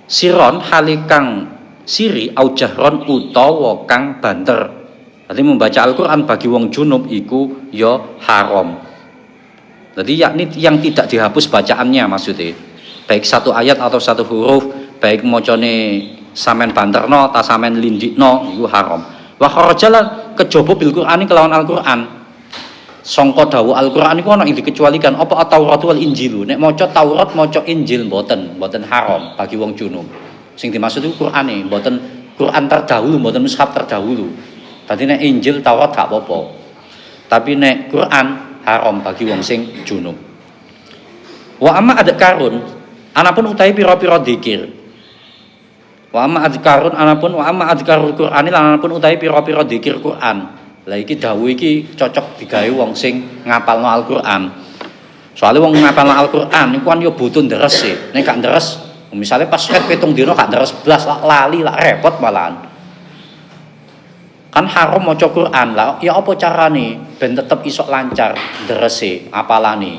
siron halikang siri au jahron utawa kang banter. Jadi membaca Al-Qur'an bagi wong junub iku ya haram. Jadi yakni yang tidak dihapus bacaannya maksudnya baik satu ayat atau satu huruf baik mocone sampean banterno ta sampean lindikno iku haram. Wa kharajala kejaba bil Qur'ani kelawan Al-Qur'an sangka dawuh Al-Qur'an iku ana ing dikecualikan apa at-Taurat wal Injil. Nek maca Taurat maca Injil mboten haram bagi wong junub. Sing dimaksud iku Qur'ane, mboten Qur'an terdahulu, mboten mushaf terdahulu. Dadi nek Injil Taurat gak apa-apa. Tapi nek Qur'an haram bagi wong sing junub. Wa amma adkarun anapun utahe pira-pira dzikir. Wa amma adkarul Qur'ani lan anapun utahe pira-pira dzikir Qur'an. Lah iki dawuh iki cocok digawe wong sing ngapalno Al-Qur'an. Soale wong ngapalno Al-Qur'an iku kan yo butuh deres e. Nek gak deres, misale pas ket 7 dina gak deres blas lali lak repot malahan. Kan haram maca Qur'an. Lah ya apa carane ben tetep iso lancar derese apalane.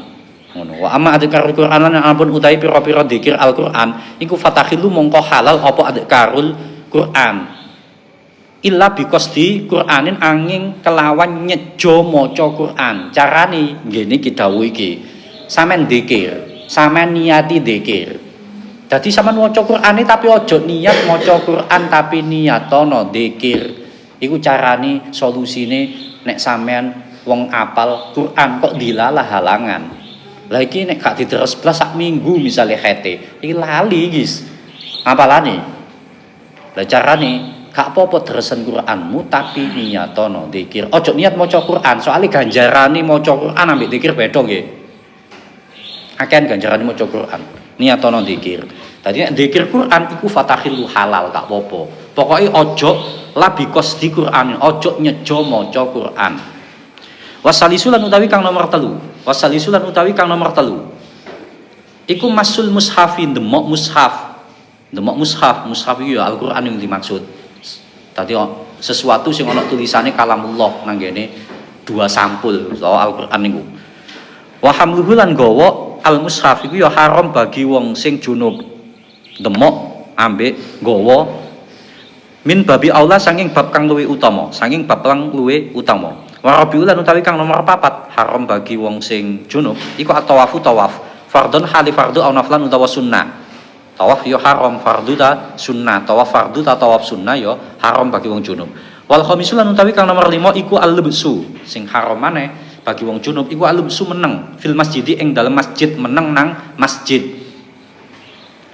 Ngono. Wa amma adkarul Qur'an lan ampun utahi pira-pira dzikir Al-Qur'an iku fatahillu mongko halal apa adkarul Qur'an. Illa biqasdi Qur'anin angin kelawan nyejo maca Qur'an. Carane ngene iki dawuh iki. Sampeyan dzikir, sampeyan niati dzikir. Dadi sampeyan maca Qur'ane tapi aja niat maca Qur'an tapi niatono dzikir. Iku carane solusine nek sampeyan wong apal Qur'an kok dilalah halangan. Lah iki nek gak diteres blas sak minggu misale hete, iki lali guys. Apalane? Lah carane gak apa-apa deresen Qur'anmu tapi niyatono dzikir. Ojo niat maca Qur'an, soalnya ganjarane maca Qur'an ambek dzikir beda nggih. Akehan ganjarane maca Qur'an, niyatono dzikir. Dadi nek dzikir Qur'an iku fatahillu halal gak apa-apa. Pokoke ojo labikos di Qur'an, ojo nyejo maca Qur'an. Wasalisulan utawi kang nomor telu. Wasalisulan utawi kang nomor telu. Iku masul mushafin demok mushaf. Demok mushaf, mushaf iki ya Al-Qur'an yang dimaksud. Tadi sesuatu sing ana tulisane kalamullah nang ngene dua sampul utawa Al-Qur'an niku. Wa hamluhu lan gawa al-mushaf iku ya haram bagi wong sing junub. Demok ambek gawa min babi aula saking bab kang luwih utama, saking bab kang luwih utama. Wa rabiulan utawi kang nomor 4 haram bagi wong sing junub iku at-tawafu tawaf fardhon hali fardhu au naflan utawa sunnah. Tawaf yo haram fardhu ta sunnah, tawaf fardhu ta tawaf sunnah yo haram bagi wong junub. Wal khamisul lan utawi kang nomor 5 iku al-lubsu sing haram maneh bagi wong junub iku al-lubsu meneng fil masjidi ing dalem masjid meneng nang masjid.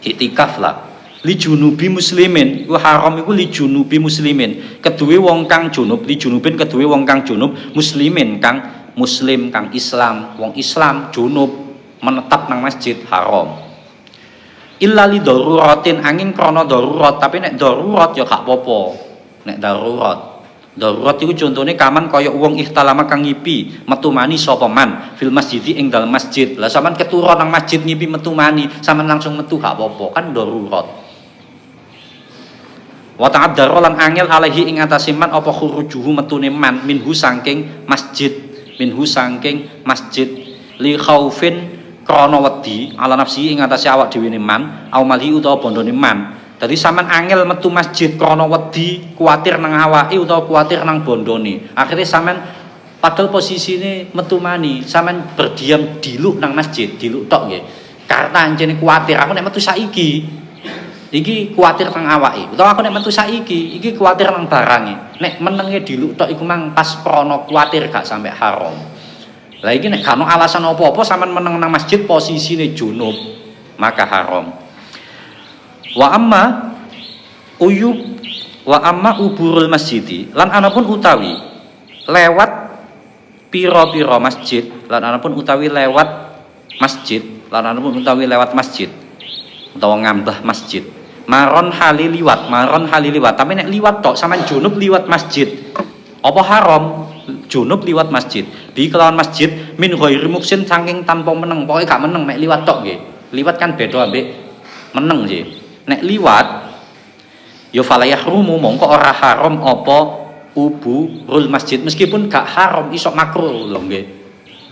Iktikaf lah li junubi muslimin iku haram iku li junubi muslimin keduwe wong kang junub li junubin keduwe wong kang junub muslimin kang muslim kang Islam wong Islam junub menetap nang masjid haram illa li daruratin angin krana darurat tapi nek darurat ya gak apa-apa nek darurat iku contone kaman kaya wong ihtalama kang ngipi metu mani sapa man fil masjidi ing dalem masjid lah sampean keturun nang masjid ngipi metu mani sampean langsung metu gak apa-apa kan darurat. Wa ta'addara lan angel alaihi ing atase man apa khurujuhu metune man minhu saking masjid li khaufin krana wedi ala nafsi ing atase awak dhewe ne man au mali utawa bondone man. Dadi sampean angel metu masjid krana wedi kuwatir nang awake utawa kuwatir nang bondone. Akhire sampean padahal posisine metu mani sampean berdiam diluk nang masjid diluk tok nggih. Karena anjene kuwatir aku nek metu saiki iki kuwatir nang awake utawa aku nek metu saiki iki kuwatir nang barange nek menenge diluk tok iku mang pas krana kuwatir gak sampe haram. Lah iki nek gak ono alasan apa-apa sampean meneng nang masjid posisine junub maka haram. Wa amma uburul masjidi lan anapun utawi lewat pira-pira masjid lan anapun utawi lewat masjid lan anapun utawi lewat masjid utawa ngambah masjid maron hali liwat tapi nek liwat tok sampean junub liwat masjid apa haram junub liwat masjid bi kelawan masjid min ghairi muksin saking tanpa meneng pokoke gak meneng mek liwat tok nggih liwat kan beda ambek meneng nggih nek liwat ya fala yahrumu mongko ora haram apa uburul masjid meskipun gak haram iso makruh lho nggih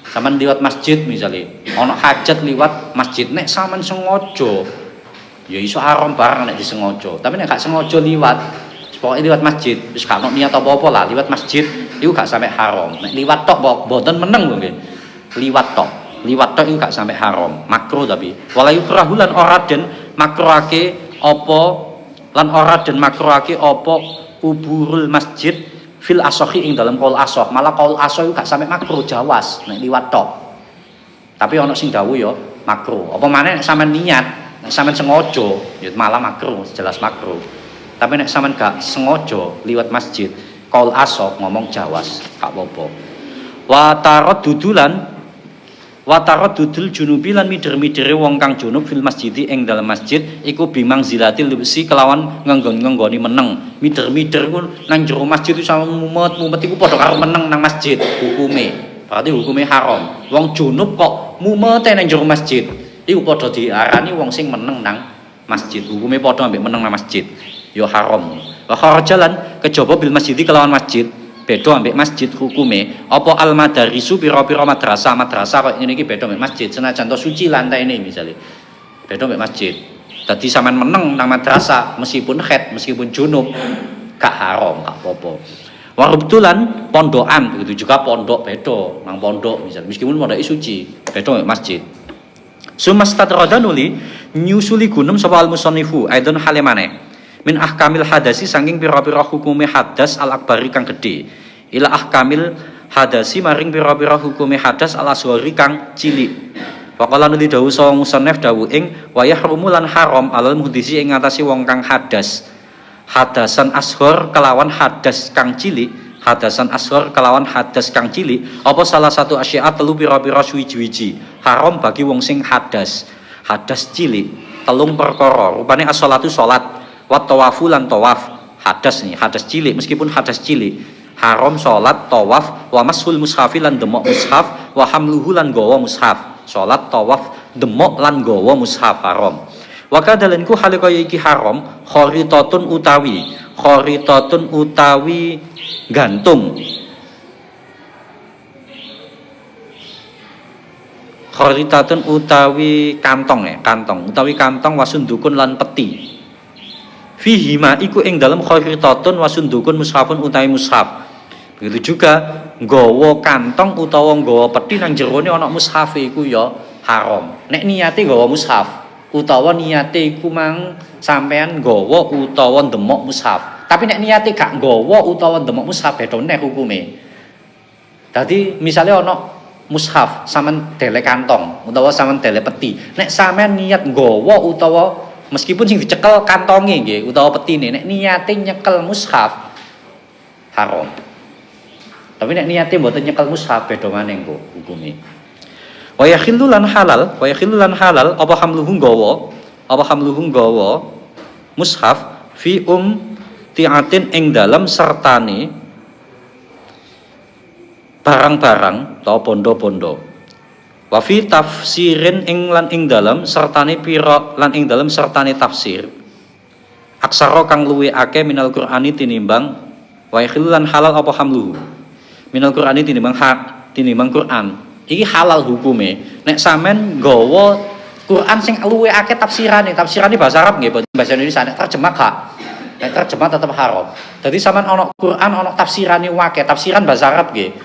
sampean liwat masjid misalnya ana hajat liwat masjid nek sampean sengaja ya iso haram barang nek disengaja tapi nek gak sengaja liwat pokoke liwat masjid wis gak ono niat apa-apa lah liwat masjid iku gak sampai haram nek liwat tok mboten meneng lho nggih liwat tok iku gak sampai haram makruh tapi wala yukrahu lan ora den makruhake apa uburul masjid fil asohi ing dalam qaul asoh malah qaul asoh iku gak sampai makruh jawas nek liwat tok tapi ono sing dawuh ya makruh apa maneh nek sampean niat nek sampean sengaja ya malah makruh jelas makruh tapi nek sampean gak sengaja liwat masjid qaul asoh ngomong jawas gak apa-apa wa taraddudul junubi lan mider-midere wong kang junub fil masjidi ing dalam masjid iku bimang zilatil lubsi kelawan ngenggon-ngenggoni meneng mider-mider ku nang jero masjid itu sama mumet iku padha karo meneng nang masjid hukume berarti hukume haram wong junub kok mumete nang jero masjid iku padha diarani wong sing meneng nang masjid hukume padha ambek meneng nang masjid ya haram wa kharajalan kejaba bil masjidi kelawan masjid beda ambek masjid hukume apa al madarisu pira-pira madrasah kok ngene iki beda ambek masjid senajan to suci lantaine misalnya beda ambek masjid dadi sampean meneng nang madrasah meskipun haid meskipun junub gak haram gak apa-apa warubtulan pondokan begitu juga pondok beda nang pondok misalnya meskipun pondok suci beda ambek masjid sumastatradhanuli nyusuli gunum sapa al musannifu aidon halemane min ahkamil hadasi saking pira-pira hukume hadas al akbari kang gedhe ila ahkamil hadasi maring pira-pira hukume hadas al asghari kang cilik faqala nuli dawuh sawa musannaf dawuh ing wa yahrumu lan haram alal muhdisi ing ngatasi wong kang hadas hadasan asghar kelawan hadas kang cilik hadasan asghar kelawan hadas kang cilik apa salah satu asya telu pira-pira suwiji-wiji haram bagi wong sing hadas cilik telung perkara rupane as-shalatu salat wa tawafu lan tawaf hadas nih hadas cilik meskipun hadas cilik haram salat tawaf wa mashul mushafi lan demok mushaf wa hamluhu lan gawa mushaf. Salat tawaf demok lan gawa mushaf haram. Wa kadalan ku hale kaya iki haram kharitatun utawi gantung. Kharitatun utawi kantong utawi kantong wasundukun lan peti. Fihi ma iku ing dalam kharitatun wasundukun mushafun utawi mushaf. Begitu juga nggawa kantong utawa nggawa peti nang jerone ana mushaf iku ya haram. Nek niate nggawa mushaf utawa niate iku mang sampean nggawa utawa ndemok mushaf. Tapi nek niate gak nggawa utawa ndemok mushaf beda neh hukume. Dadi misale ana mushaf sampean dele kantong utawa sampean dele peti. Nek sampean niat nggawa utawa meskipun sing dicekel kantonge nggih utawa petine, nek niate nyekel mushaf haram. Tapi nek niate mboten nyekel mushaf beda maneh kok hukume. Wa yakhillu lan halal apa hamluhu nggawa mushaf fi tiatin ing dalam sertane barang-barang atau bondo-bondo. Wa fi tafsirin ing dalam sertane pira lan ing dalam sertane tafsir. Aksara kang luwe akeh minal Qur'ani tinimbang wa yakhillu lan halal apa hamluhu minal Qur'ani tinimbang Qur'an. Iki halal hukume. Nek sampean nggawa Qur'an sing luwe akeh tafsirane bahasa Arab nggih, bahasa Indonesia nek terjemah gak. Nek terjemah tetep haram. Dadi sampean ana Qur'an ana tafsirane akeh, tafsiran bahasa Arab nggih.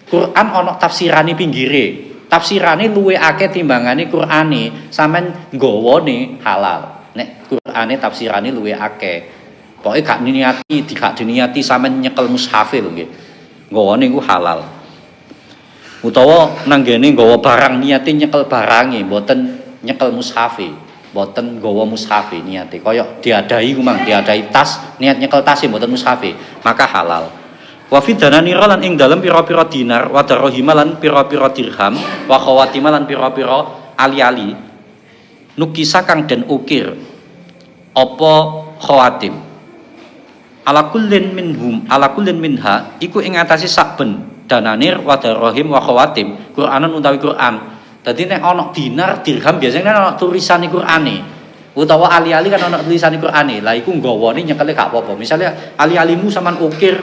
Qur'an ana tafsirane pinggire. Tafsirane luwe akeh timbangane Qur'ane, sampean nggawane halal. Nek Qur'ane tafsirane luwe akeh. Pokoke gak diniati sampean nyekel mushaf lho nggih. Nggawane iku halal. Utawa nanggene nggawa barang niate nyekel barange, mboten nyekel mushafe, mboten nggawa mushafe niate. Kaya diadai ku mang, diadai tas, niat nyekel tas mboten mushafe, maka halal. Wa fi dananira lan ing dalem pira-pira dinar, wa darahima lan pira-pira dirham, wa khawatima lan pira-pira ali-ali. Nukisa kang den ukir apa khawatim. Ala kullin minha iku ing atase saben dananir wa darahim wa khawatim Qur'anan utawi Qur'an. Dadi nek ana dinar dirham biasane ana tulisane Qur'ane utawa ali-ali kan ana tulisane Qur'ane. Lah iku nggawane nyekele gak apa-apa. Misale ali-alimu sampean ukir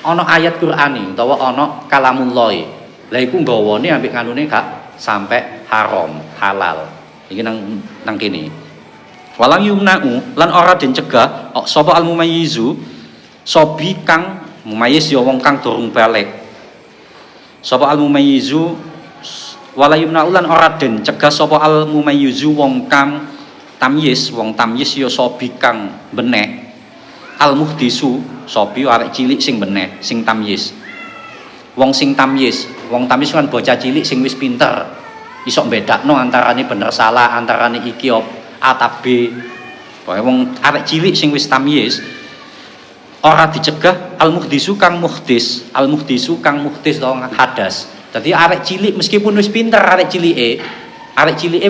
ana ayat Qur'ane utawa ana kalamullah. Lah iku nggawane ambek kanune gak sampai haram, halal. Iki nang kene. Walang yumna'u lan ora den cegah sapa al-mumayyizu sobi kang mumayyiz ya wong kang durung balik. Sapa al-mumayyizu wala yumna'u lan ora den cegah sapa al-mumayyizu wong kang tamyiz ya sobi kang benek. Al-muhdisu sobi arek cilik sing benek, sing tamyiz. Wong tamyiz kan bocah cilik sing wis pinter. Iso mbedakno antarane bener salah, antarane iki A ta B. Pokoke wong arek cilik sing wis tamyiz ora dicegah al-muhdisu kang muhdis to hadas. Dadi arek cilik meskipun wis pinter arek cilike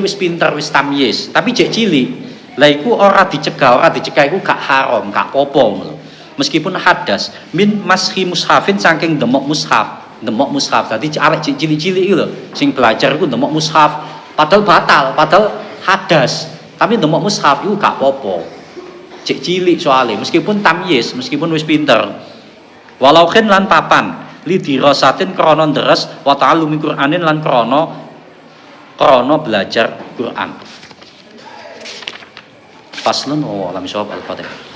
wis pinter wis tamyiz, tapi jek cilik. Lah iku ora dicegah iku gak haram, gak apa-apa. Meskipun hadas min mashi mushafin saking demok mushaf. Dadi arek cilik-cilik iki lho sing belajar iku demok mushaf, padahal batal, padahal hadas. Tapi demok mushaf itu gak apa-apa. Cek cilik soalnya meskipun tamyiz, meskipun wis pinter. Walau khin lan papan li dirasatin krana deres wa ta'allumi Qur'anin lan krana belajar Qur'an. Faslun wa lam syawab al-Fatihah.